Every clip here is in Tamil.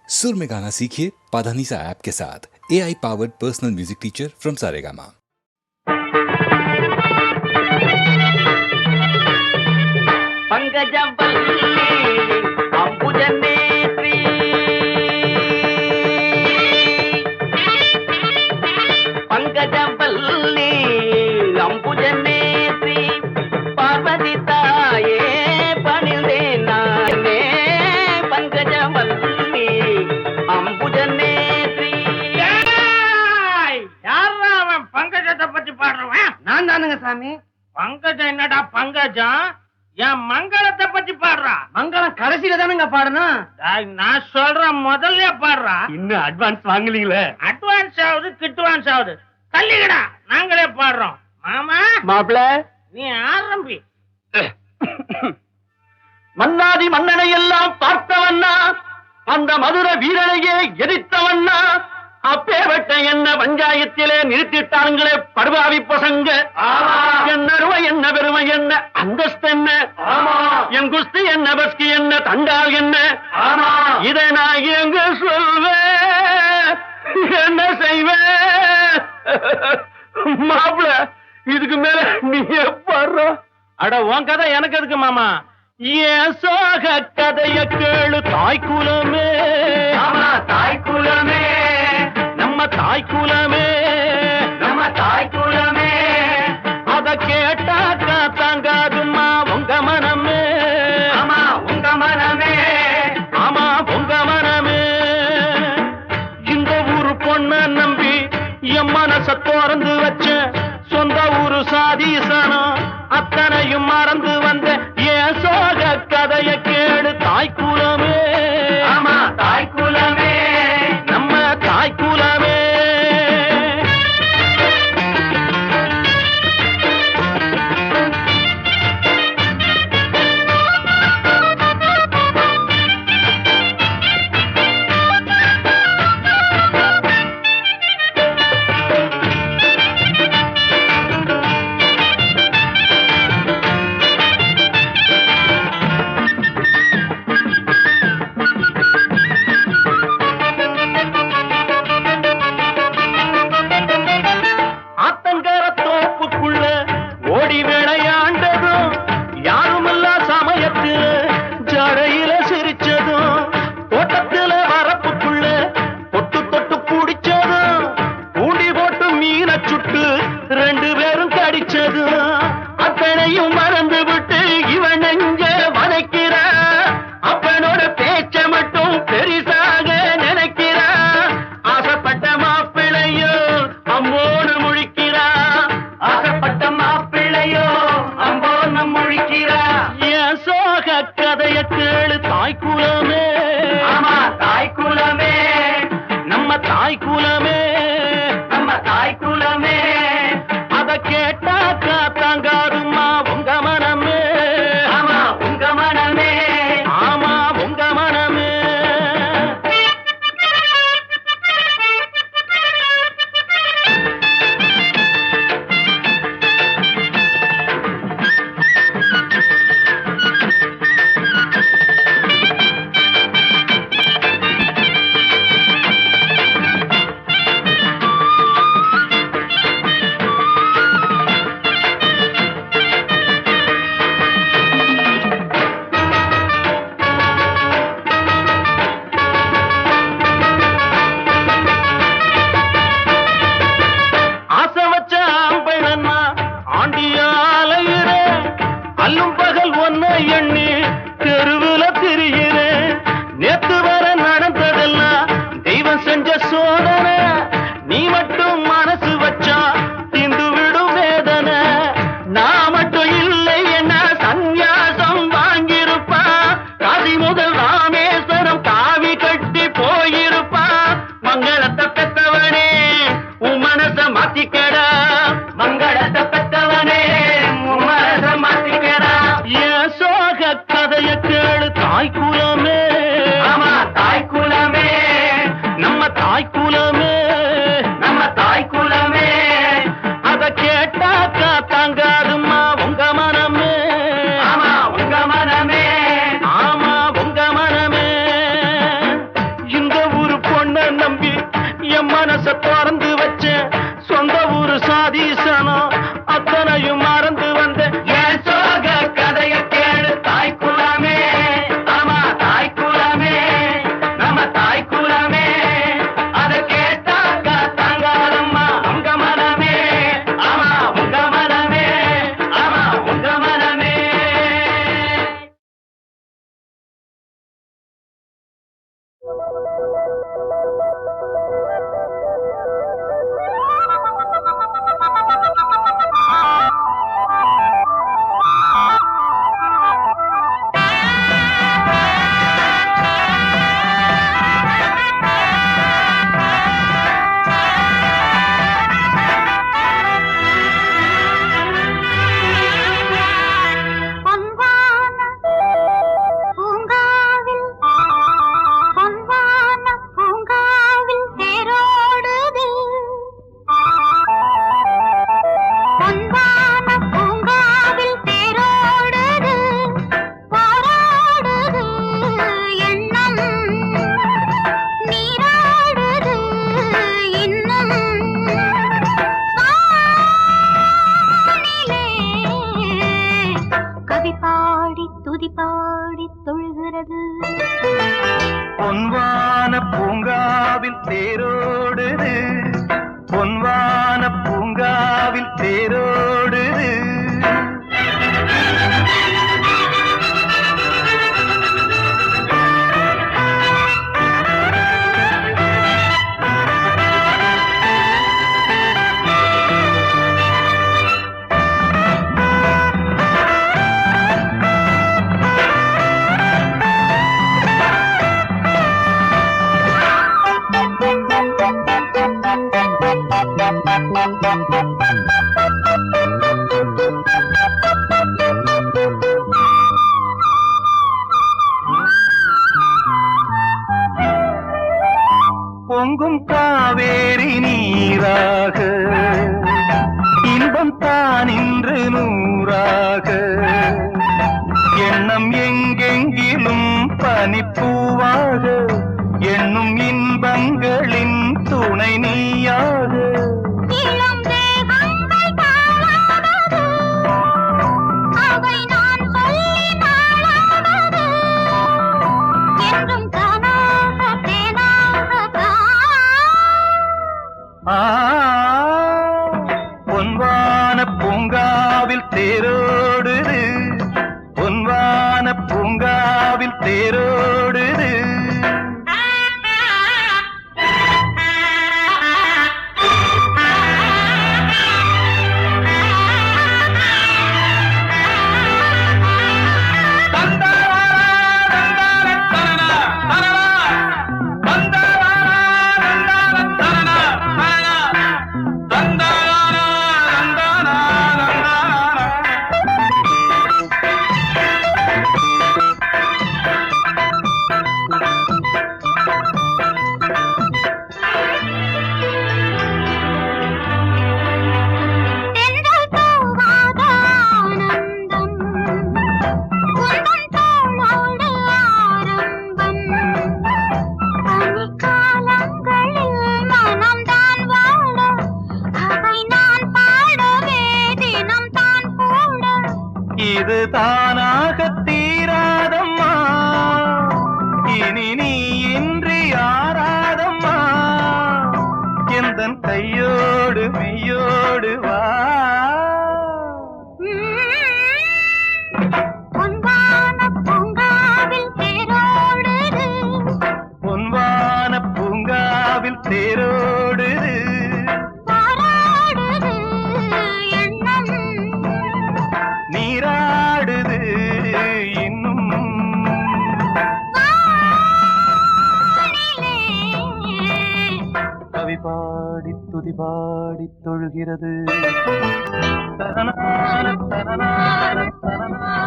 सुर में गाना सीखिए पाधानीसा ऐप के साथ। AI powered personal music teacher from Saregama. சாமி பங்கஜம் என்னடா பங்கஜம் என் மங்களத்தை பத்தி பாடுறா. மங்களம் கடைசியில தானுங்க பாடணும். நான் சொல்றேன் முதல்ல பாடுறா. இன்னும் அட்வான்ஸ் வாங்கலீங்களே. அட்வான்ஸ் ஆகுது கிட்வான்ஸ் ஆகுது. தள்ளிக்கடா நாங்களே பாடுறோம். மாமா மாப்பிள நீ ஆரம்பி. மன்னாதி மன்னனை எல்லாம் பார்த்தவண்ணா, அந்த மதுர வீரனையே எதிர்த்தவண்ணா, அப்பேவட்ட என்ன பஞ்சாயத்திலே நிறுத்திட்டாங்களே படுபாவி பசங்க. என்ன அருமை என்ன பெருமை என்ன அந்தஸ்து என்ன, என் குஸ்தி என்ன பஸ்கி என்ன தண்டால் என்ன, இதை நான் எங்க சொல்வேன் என்ன செய்வேன்? மாப்பிள இதுக்கு மேல நீ பாடுற. அட உன் கதை எனக்கு எதுக்கு மாமா? ஏன் சோக கதைய கேளு தாய்க்குலமே, தாய்க்குலமே நம்ம தாய்க்குலமே, நம்ம தாய்க்குலமே. அத கேட்டாக்கா தாங்காதுமா உங்க மனமே. ஆமா உங்க மனமே, ஆமா உங்க மனமே. இந்த ஊரு பொண்ண நம்பி என் மனச திறந்து வச்ச, சொந்த ஊரு சாதீசனம் அத்தனையும் மறந்து வந்த ஏன் சோக கதைய கேளு தாய்க்குலமே. ஆமா தாய்க்குலமே, நம்ம தாய்க்குலமே. என் மனச திறந்து வச்ச சொந்த ஊரு சாதீசனம் அத்தனையும் மறந்து வந்த என் சோக கதைய கேளு தாய்க்குலமே. ஆமா தாய்க்குலமே, நம்ம தாய்க்குலமே. அத கேட்டாக்க தாங்காதம்மா உங்க மனமே. ஆமா உங்க மனமே, ஆமா உங்க மனமே. பொன்வான பூங்காவில் தேரோடுது, பொன்வான பூங்காவில் தேரோடுது. பொங்கும் காவேரி நீராக இன்பம் தான் இன்று நூறாக, எண்ணம் எங்கெங்கிலும் பனிப்பூவாக, எண்ணும் இன்பங்களின் துணை நீயாக. பொன்வான பூங்காவில் தேரோடுது, பொன்வான பூங்காவில் தேரோடுது. இது தானாக தீராதம்மா, இனி நீ இன்றி ஆராதம்மா, எந்தன் கையோடு மெய்யோடு வா. பொன்வான பூங்காவில் தேரோடுது, பொன்வான பூங்காவில் தேரோடுது. நீராடுது இன்னும் கவி பாடி துதி பாடி தொழுகிறது. தரனான தரனான தரனான.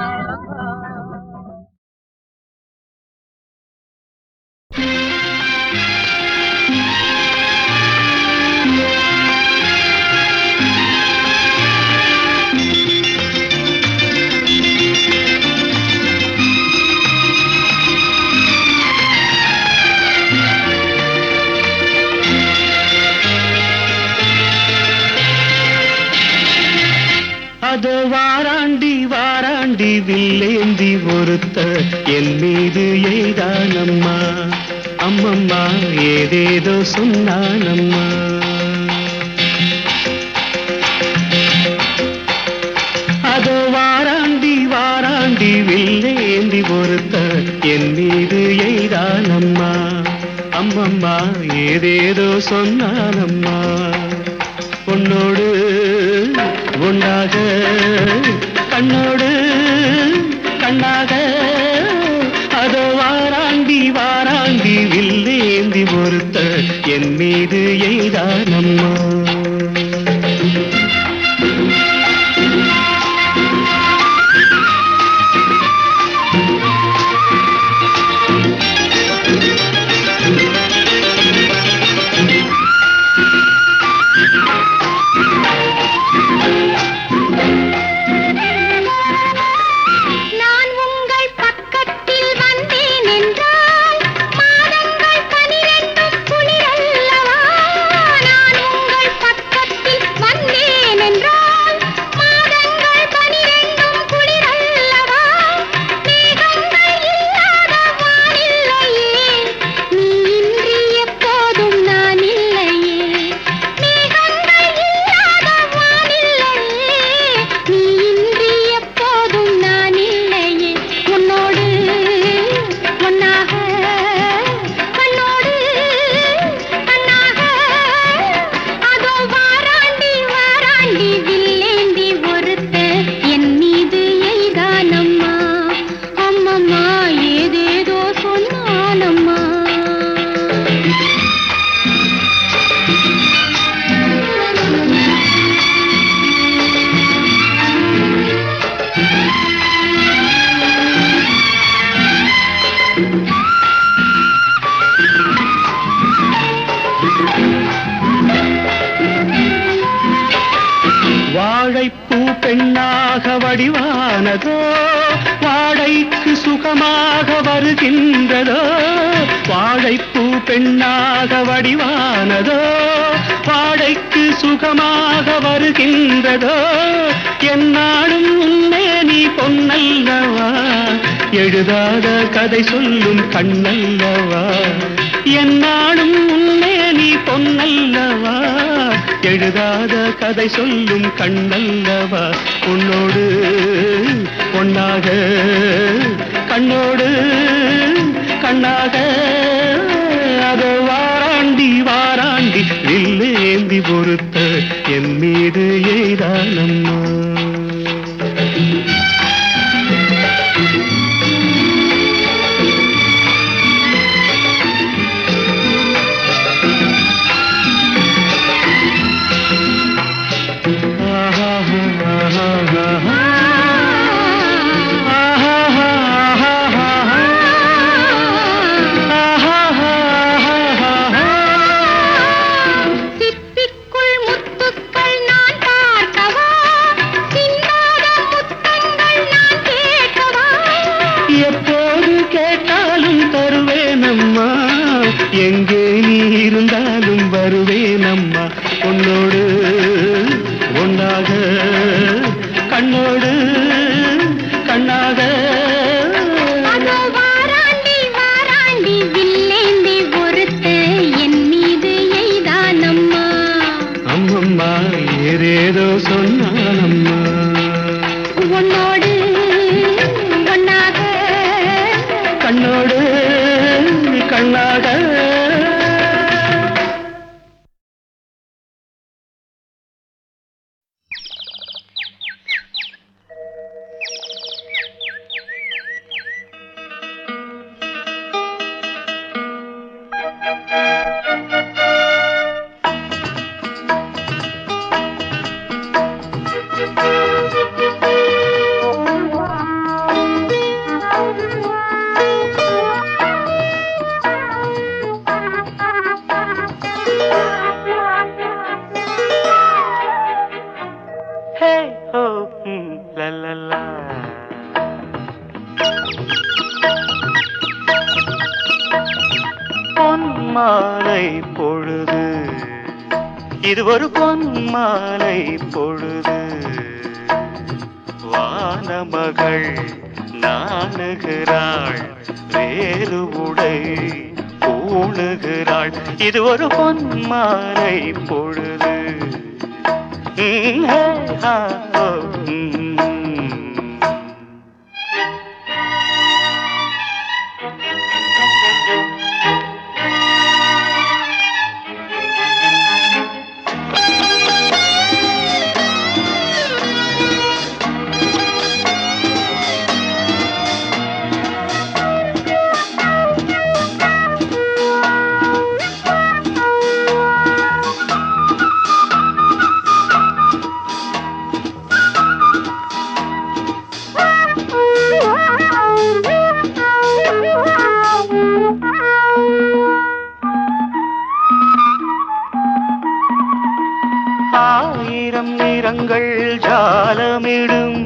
ஒருத்த என் மீது எய்தானம்மா. அம்மம்மா ஏதேதோ சொன்னானம்மா. அதோ வாராண்டி வாராண்டி வில்லேந்தி ஒருத்த என் மீது எய்தானம்மா. அம்மம்மா ஏதேதோ சொன்னானம்மா. உன்னோடு உண்டாக கண்ணோடு கண்ணாக அதோ வாராண்டி வாராண்டி வில்லேந்தி ஒருத்த என் மீது எய்தானம்மா. வாழைப்பூ பெண்ணாக வடிவானதோ வாடைக்கு சுகமாக வருகின்றதோ. வாழைப்பூ பெண்ணாக வடிவானதோ வாடைக்கு சுகமாக வருகின்றதோ. என்னாலும் உன்னே நீ பொன்னல்லவா எழுதாத கதை சொல்லும் கண்ணல்லவா. என்னாலும் உன்னே நீ பொன்னல்லவா எழுதாத கதை சொல்லும் கண்ணல்லவா. உன்னோடு பொன்னாக கண்ணோடு கண்ணாக அதோ வாராண்டி வாராண்டி வில்லேந்தி பொறுத்த என் மீது எய்தானம்மா. எங்கே நீ இருந்தாலும் வருவேனம்மா. உன்னோடு ஒன்னாக கண்ணோடு கண்ணாக வாராண்டி வாராண்டி வில்லேந்தி பொறுத்த என் மீது எய்தானம்மா. அம்மம்மா ஏதேதோ சொன்னானம்மா. உன்னோடு ஒன்னாக கண்ணோடு கண்ணாக பொன்மாலை பொழுது இது ஒரு பொன்மாலை பொழுது வானமகள் நாணுகிறாள் வேறு உடை பூணுகிறாள் இது ஒரு பொன்மாலை பொழுது ஆயிரம் நிறங்கள் ஜாலமிடும்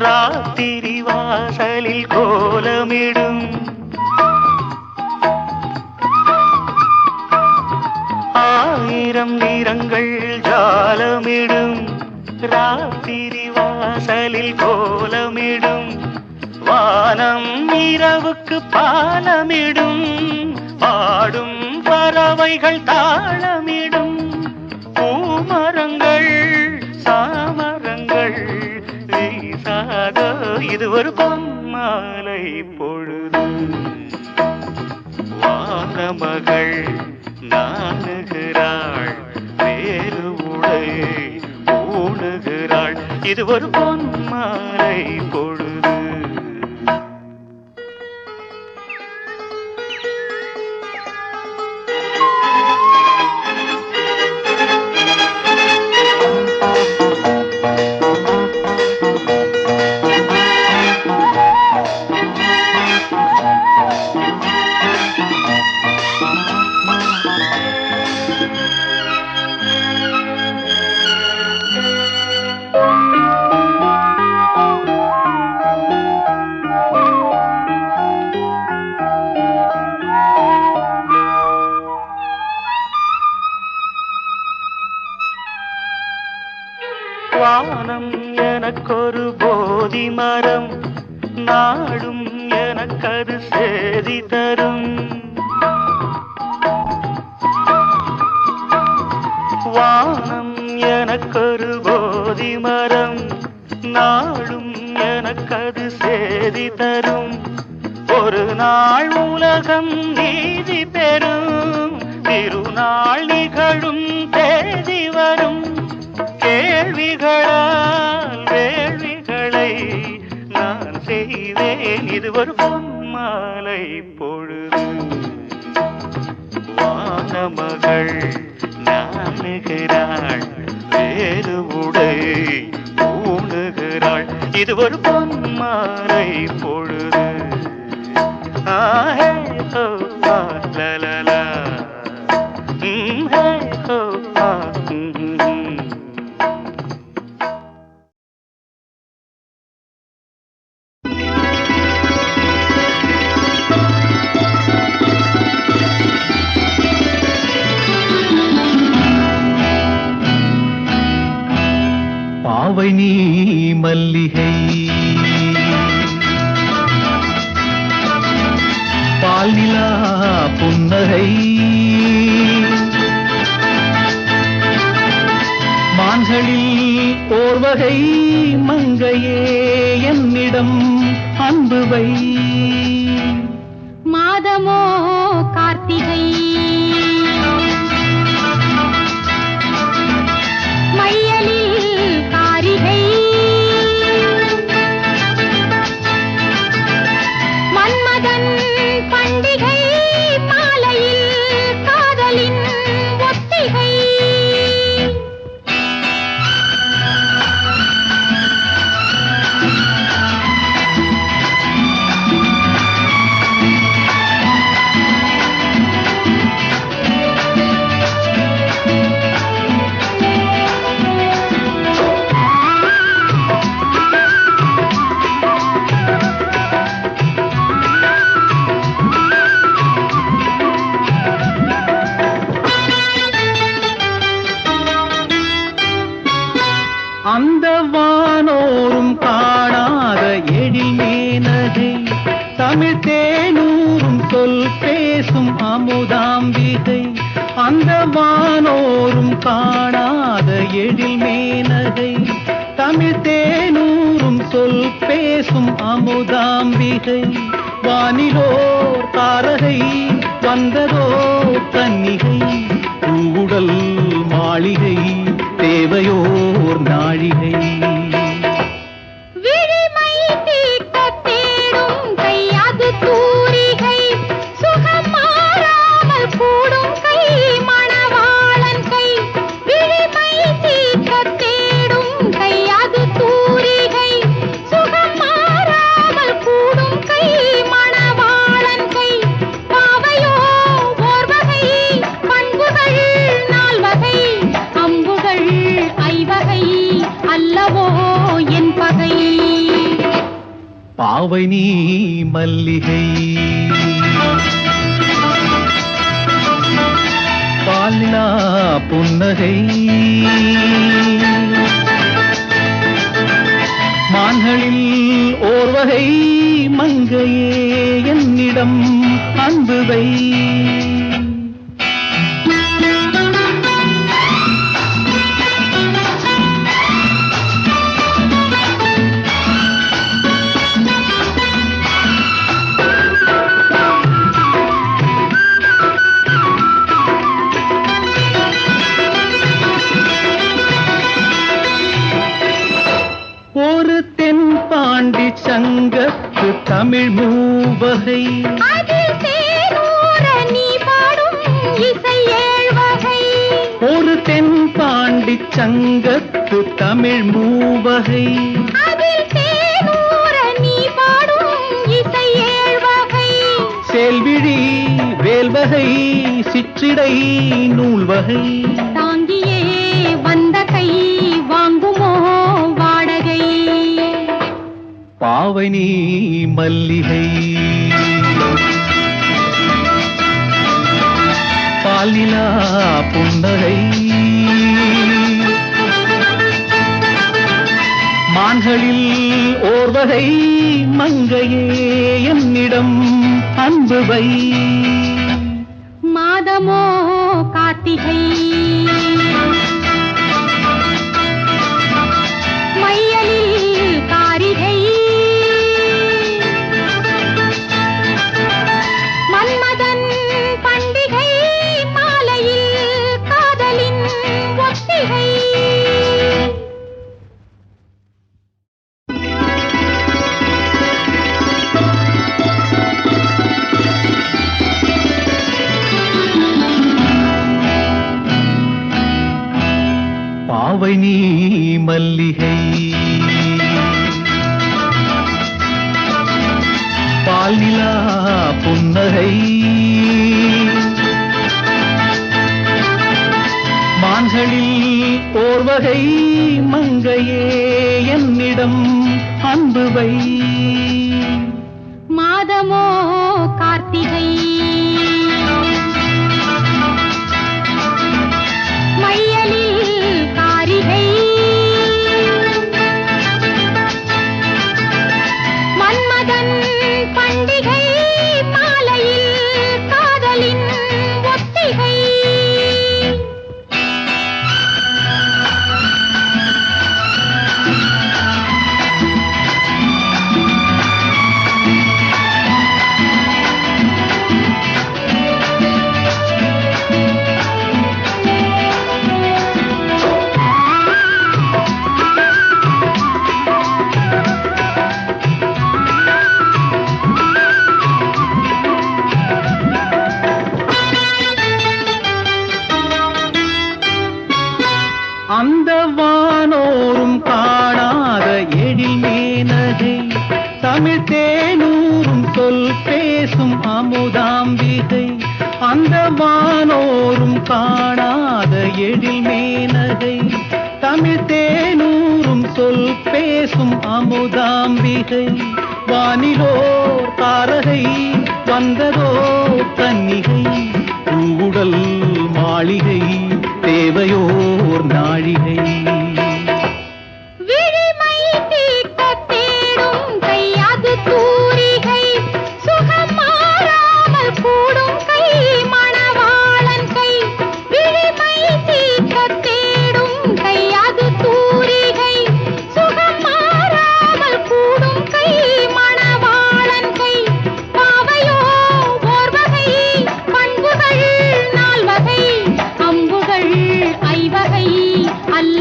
ராத்திரி வாசலில் கோலமிடும் ஆயிரம் நிறங்கள் ஜாலமிடும் ராத்திரி வாசலில் கோலமிடும் வானம் இரவுக்கு பாலமிடும் பாடும் பறவைகள் தாளமிடும் பூமரங்கள் சாமரங்கள் வீசாத இது ஒரு பொன்மாலை பொழுது வானமகள் நாணுகிறாள் வேறு உடை பூணுகிறாள் இது ஒரு பொன்மாலை பொழுது வானம் எனக்கொரு போதி மரம் நாடும் எனக்கது சேதி தரும் வானம் எனக்கொரு போதி மரம் நாடும் எனக்கது சேதி தரும் ஒரு நாள் உலகம் நீதி பெறும் திருநாள் நிகழும் தேதி வரும் கேள்விகளால் வேள்விகளை நான் செய்வேன் இது ஒரு பொன்மாலை பொழுது வானமகள் நாணுகிறாள் வேறு உடை பூணுகிறாள் இது ஒரு பொன்மாலை பொழுது ஆஹே ஓ லலலா ஹே ஓ பாவை நீ மல்லிகை பால் நிலா புன்னகை மான்களில் ஓர்வகை மங்கையே என்னிடம் அன்பு வை மாதமோ கார்த்திகை மையலில் காரிகை மன்மதன் பண்டிகை மாலையில் காதலின் ஒத்திகை அமுதாம்பிகை அந்த வானோரும் காணாத எழில் மேனகை தமிழ் தேனூரும் சொல் பேசும் அமுதாம்பிகை வானிலோர் தாரகை வந்ததோ கன்னிகை பூவுடல் மாளிகை தேவையோர் நாழிகை விழிமை தீட்ட தேடும் கை அது தூரிகை சுகம் மாறாமல் கூடும் கை மணவாளன் கை விழிமை தீட்ட தேடும் கை அது தூரிகை சுகம் மாறாமல் கூடும் கை மணவாளன் கை பாவையோ ஓர் வகை பண்புகள் நால்வகை அம்புகள் ஐவகை அல்லவோ என் பகை பாவை நீ மல்லிகை பாலிலா புன்னகை மான்களில் ஓர்வகை மங்கையே என்னிடம் அன்புவை ஒரு தென்பாண்டி சங்கத்து தமிழ் மூவகை அதில் தேனூர நீ பாடும் இசை ஏழ்வகை ஒரு தென்பாண்டி சங்கத்து தமிழ் மூவகை அதில் தேனூர நீ பாடும் இசை ஏழ்வகை செல்விழி வேல்வகை சிற்றிடை நூல்வகை தாங்கியே வந்த கை வாங்குமோ வாடகை பாவை நீ மல்லிகை பாலிலா புன்னகை மான்களில் ஓர்வகை மங்கையே என்னிடம் அன்புவை மாதமோ கார்த்திகை மையலில் காரிகை மன்மதன் பண்டிகை மாலையில் காதலின் ஒத்திகை பாவை நீ மல்லிகை பால்நிலா புன்னகை மான்களில் ஓர்வகை மங்கையே என்னிடம் அன்புவை மாதமோ கார்த்திகை மையலில் காரிகை மன்மதன் பண்டிகை மாலையில் காதலின் ஒத்திகை அந்த வானோரும் காணாத எழில் மேனகை தமிழ் தேனூரும் சொல் பேசும் அமுதாம்பிகை அந்த வானோரும் காணாத எழில் மேனகை தமிழ் தேனூரும் சொல் பேசும் அமுதாம்பிகை வானிலோர் தாரகை வந்ததோ கன்னிகை பூவுடல் மாளிகை தேவையோர் நாழிகை விழிமை தீட்ட தேடும் கை அது தூரிகை சுகம் மாறாமல் கூடும் கை மண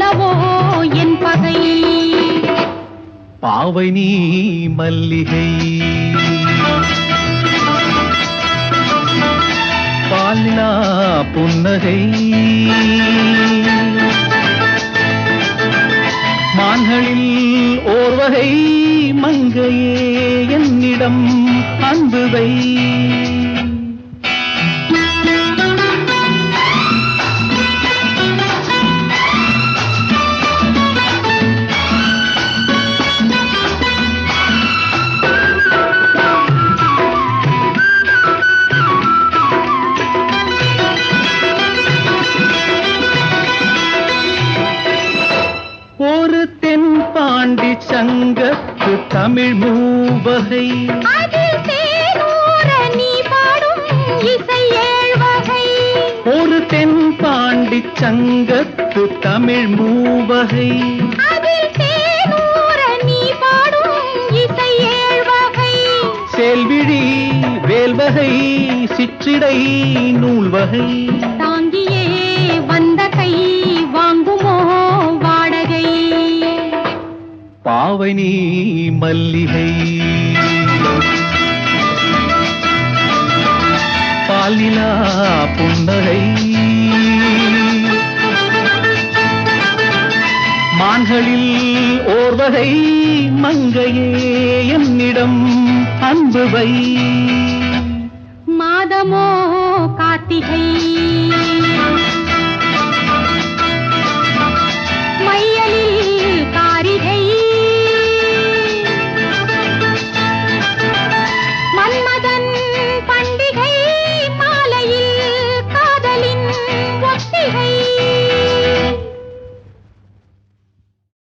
அல்லவோ என் பகை. பாவை நீ மல்லிகை பாலினா புன்னகை மான்களில் ஓர்வகை மங்கையே என்னிடம் அன்புவை. ஒரு தென் பாண்டி சங்கத்து தமிழ் மூவகை அதில் தேனூர நீ பாடும் இசை ஏழ்வகை. ஒரு தென் பாண்டி சங்கத்து தமிழ் மூவகை அதில் தேனூர நீ பாடும் இசை ஏழ்வகை. சேல்விழி வேல்வகை சிற்றிடை நூல்வகை தாங்கியே வந்த கை வாங்குமோ வாடகை. பாவை நீ மல்லிகை பாலிலா புன்னகை மான்களில் ஓர்வகை மங்கையே என்னிடம் அன்புவை. மாதமோ கார்த்திகை